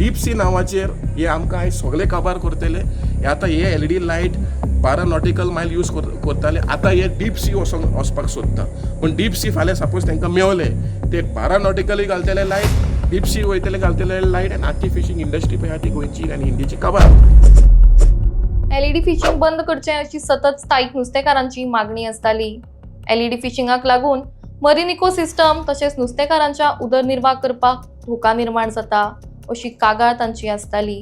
Deep sea नावाचेर हे आमकां आयज सगळे काबार करतले. हे आतां हे LED लायट 12 नॉटिकल मायल यूज करताले, आतां हे डीप सी वचपाक सोदता. पूण डीप सी फाल्यां सपोज तांकां मेवले ते 12 नॉटिकलूय घालतले लायट, डीप सी वयतले घालतले लायट, आनी आख्खी फिशींग इंडस्ट्री पळय ती गोंयची आनी इंडियेची काबार. LED फिशिंग बंद करचे अशी सतत स्थायिक नुस्तेकारांची मागणी असताली. LED फिशिंगाक लागून मरीन इकोसिस्टम तसेच नुस्तेकारांच्या उदरनिर्वाह करपाक धोका निर्माण जाता अशी कागाळ तांची असताली.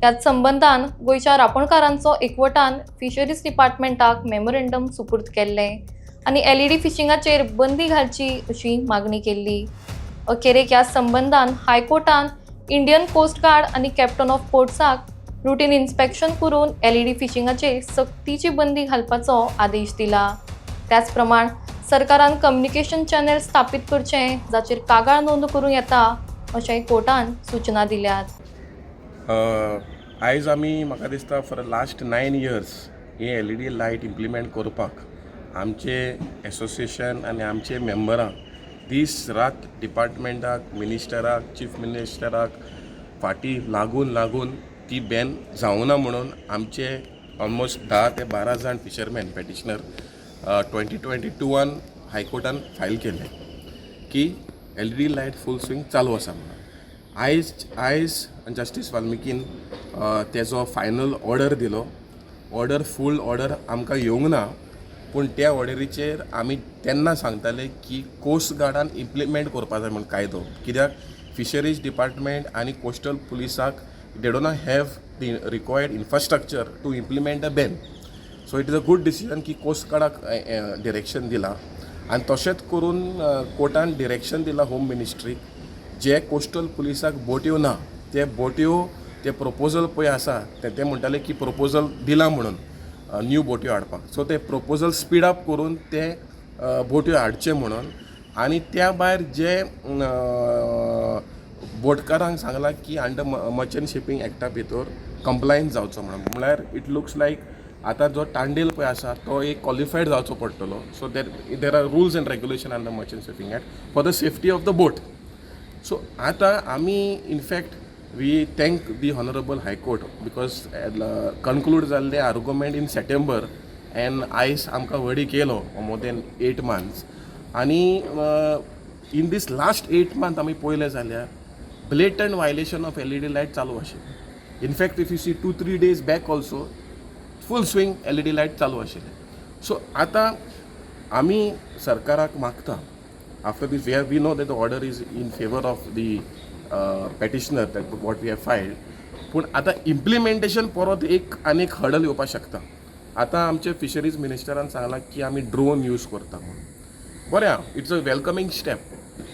याच संबंधान गोंयच्या रापणकारांचो एकवटान फिशरीज डिपार्टमेंटाक मेमोरेंडम सुपूर्द केल्ले आनी LED फिशिंगाचेर बंदी घालची अशी मागणी केल्ली. अखेरेक ह्या संबंधान हायकोर्टान इंडियन कोस्ट गार्ड आनी कॅप्टन ऑफ पोर्ट्साक रुटीन इन्स्पेक्शन करून LED फिशिंगाचेर सक्तीची बंदी घालपाचो आदेश दिला. त्याच प्रमाण सरकारान कम्युनिकेशन चॅनल स्थापीत करचे जाचेर कागाळ नोंद करूं येता अशेंय कोर्टान सूचना दिल्यात. आयज आमी म्हाका दिसता फॉर लास्ट 9 years हे LED लायट इम्प्लिमेंट करपाक आमचे एसोसिएशन आनी आमचे मेंबरां दीस रात डिपार्टमेंटाक, मिनिस्टराक, चीफ मिनिस्टराक फाटी लागून ती बॅन जावना म्हणून आमचे ऑलमोस्ट 10 ते 12 जाण फिशरमॅन पेटिशनर 2022 हायकोर्टान फायल केले की LED लायट फूल स्विंग चालू आसा म्हणून. आयज जस्टीस वाल्मिकीन तेजो फायनल ऑर्डर दिलो. फूल ऑर्डर आमकां येवंक ना, पूण त्या ऑर्डरीचेर आमी तेन्ना सांगताले की कोस्ट गार्डान इम्प्लिमेंट करपा जाय म्हणून कायदो, कित्याक फिशरीज डिपार्टमेंट आनी coastal पुलिसाक they do not have the required infrastructure to implement a ban. So it is a good decision की कोस्ट गार्डाक डिरेक्शन दिला आनी तशेंच करून कोर्टान डिरेक्शन दिला होम मिनिस्ट्रीक जे कोस्टल पुलिसाक बोट्यो ना ते बोट्यो ते प्रपोजल पळय आसा ते म्हणटाले की प्रपोजल दिला म्हणून न्यू बोट्यो हाडपाक. सो ते प्रपोजल स्पीड अप करून ते बोट्यो हाडचे म्हणून. आनी त्या भायर जे बोटकारांक सांगलां की अंडर मर्चंट शिपींग एक्टा भितर कंप्लायन्स जावचो म्हणून. म्हळ्यार इट लुक्स लायक आतां जो टांडेल पळय आसा तो एक क्वॉलिफायड जावचो पडटलो. So there are rules and regulation under merchant shipping act for the safety of the boat. So आतां आमी in fact we thank the honourable high court because conclude जाल्ले आर्ग्युमेंट इन सप्टेंबर एंड आयज आमकां वडी केलो मोर देन 8 months. आनी in this last 8 months आमी पळयलें जाल्यार blatant violation of LED light चालू आशिल्ले. In fact if you see 2-3 days back also full swing LED light चालू आशिल्ले. सो आतां आमी सरकाराक मागता after this we know that the order is in favour of the petitioner that what we have filed. पूण आतां इम्प्लिमेंटेशन परत आनीक हडल येवपाक शकता. आतां आमचे फिशरीज मिनिस्टरान सांगलां की आमी ड्रोन यूज करता म्हणून. बरें आहा, it's a welcoming step.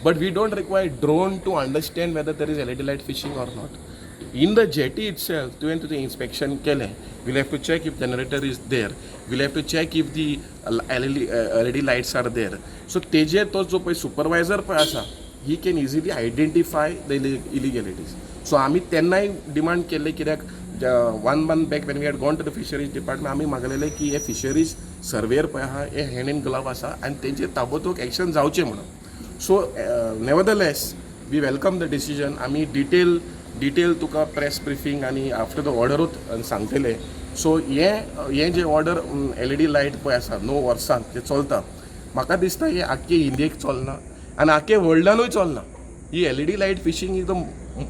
But we don't require drone to understand whether there is LED light fishing or not. In the jetty itself, when to the inspection kele, we'll have to check if generator is there. We'll have to check if the LED lights are there. So teje to jo pay supervisor pay asa, he can easily identify the illegalities. So आमी तेन्नाय demand केले कित्याक 1 month back when we had gone to the fisheries department आमी मागलेले की हे fisheries surveyor पळय आहा हे हँड इन ग्लव आसा आनी तेंचेर ताबडतोब एक्शन जावचें म्हणून. So nevertheless we welcome the decision. आमी डिटेल तुका प्रेस ब्रिफींग आनी आफ्टर द ऑर्डरूच सांगतले. सो हे जे ऑर्डर LED लायट पळय आसा 9 वर्सां जे चलता, म्हाका दिसता हे आख्खे इंडियेक चलना आनी आख्खे वर्ल्डानूय चलना. ही LED light fishing is the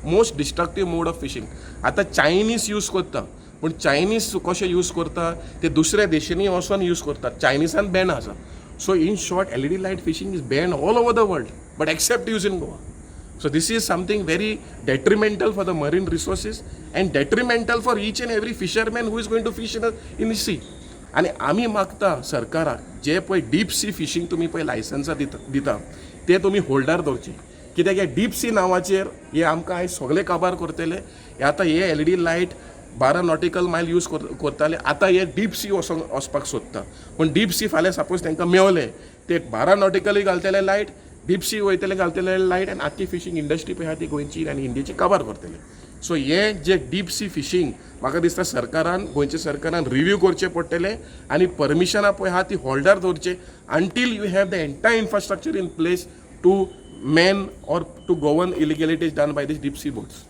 most destructive mode of fishing. आतां चायनीज यूज करता, पूण चायनीज कशें यूज करता ते दुसऱ्या देशांनी वचून यूज करतात. चायनीजान बॅन आसा. So in short, LED light fishing is banned all over the world, but except used in Goa. So this is something very detrimental for the marine resources and detrimental for each and every fisherman who is going to fish in the sea. आणि आमी मागता सरकाराक जे पळय deep sea fishing तुमी पळय लायसन्सां दिता ते तुमी होल्डार दवरचे. कित्याक हे डीप सी नांवाचेर हे आमकां आयज सगळे काबार करतले. आतां हे LED लायट 12 नॉटिकल मायल यूज करताले, आतां हे डीप सी वचपाक सोदता. पूण डीप सी फाल्यां सपोज तांकां मेवले ते 12 नॉटिकलूय घालतले लायट, डीप सी वयतले घालतले लायट आनी आख्खी फिशींग इंडस्ट्री पळय आहा ती गोंयची आनी इंडियेची काबार करतले. सो हे जे डीप सी फिशींग म्हाका दिसता गोंयच्या सरकारान रिव्यू करचे पडटले आनी परमिशनां पळय आहा ती होल्डार दवरचे until you have the entire infrastructure in place to men or to govern illegalities done by these deep sea boats.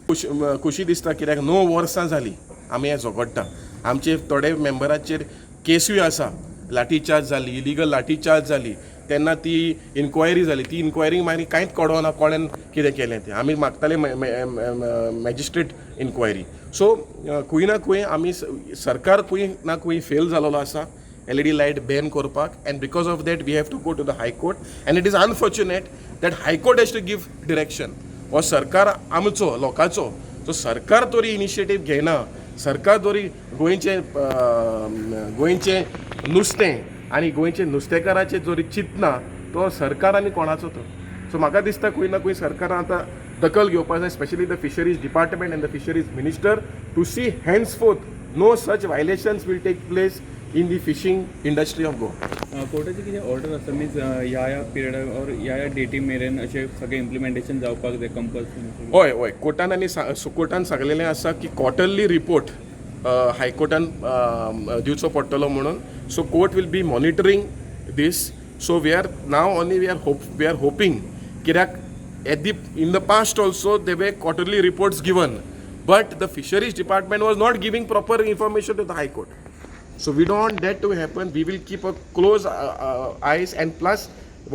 खुशी दिसता कित्याक 9 वर्सां जालीं आमी हें झगडटा. आमचे थोडे मेंबराचेर केसूय आसा, लाठीचार्ज जाली, इलिगल लाठीचार्ज जाली, तेन्ना ती इन्क्वायरी जाली. ती इन्क्वायरींक मागीर कांयच कळना कोणें कितें केलें तें. आमी मागताले मॅजिस्ट्रेट इन्क्वायरी. सो खंय ना खंय आमी सरकार खंय ना खंय फेल जालोलो आसा LED लायट बॅन करपाक, and because of that we have to go to the high court, and it is unfortunate that high court has to give direction. हो सरकार आमचो लोकांचो, सो सरकार तरी इनिशिएटीव घेयना, सरकार तरी गोंयचें नुस्तें आनी गोंयचे नुस्तेकाराचें जरी चिंतना, तो सरकार आनी कोणाचो तो. सो म्हाका दिसता खंय ना खंय सरकारान आतां दखल घेवपाक जाय, specially the fisheries department and the fisheries minister, to see henceforth no such violations will take place in the fishing industry of Goa. कोर्टाची कितें ऑर्डर आसा मीन्स ह्या पिरियड और ह्या डेटी मेरेन अशें सगळें इम्प्लिमेंटेशन जावपाक जाय कंपल्सरी. हय कोर्टान आनी कोर्टान सांगलेलें आसा की क्वार्टरली रिपोर्ट हायकोर्टान दिवचो पडटलो म्हणून. So court will be monitoring this. So we are now only we are hoping, कित्याक in the past also there were quarterly reports given, but the fisheries department was not giving proper information to the high court. So we don't want that to happen. We will keep a close eyes, and plus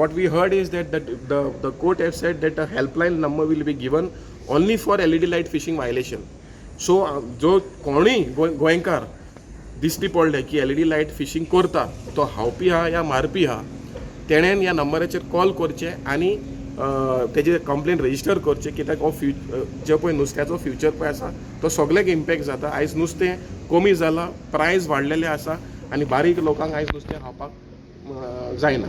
what we heard is that the court have said that a helpline number will be given only for LED light fishing violation. So जो कोणीय गोंयकार दिसती पडले की LED light fishing करता, तो हावपी हा या मारपी हा, तेणेन ह्या नंबराचेर कॉल करचे आनी तेजे कंप्लेन रजिस्टर करचे, कित्याक हो जे पळय नुस्त्याचो फ्युचर पळय आसा तो सगळ्याक इम्पॅक्ट जाता. आयज नुस्तें कमी जाला, प्रायस वाडलेले आसा आनी बारीक लोकांक आयज नुस्तें खावपाक जायना.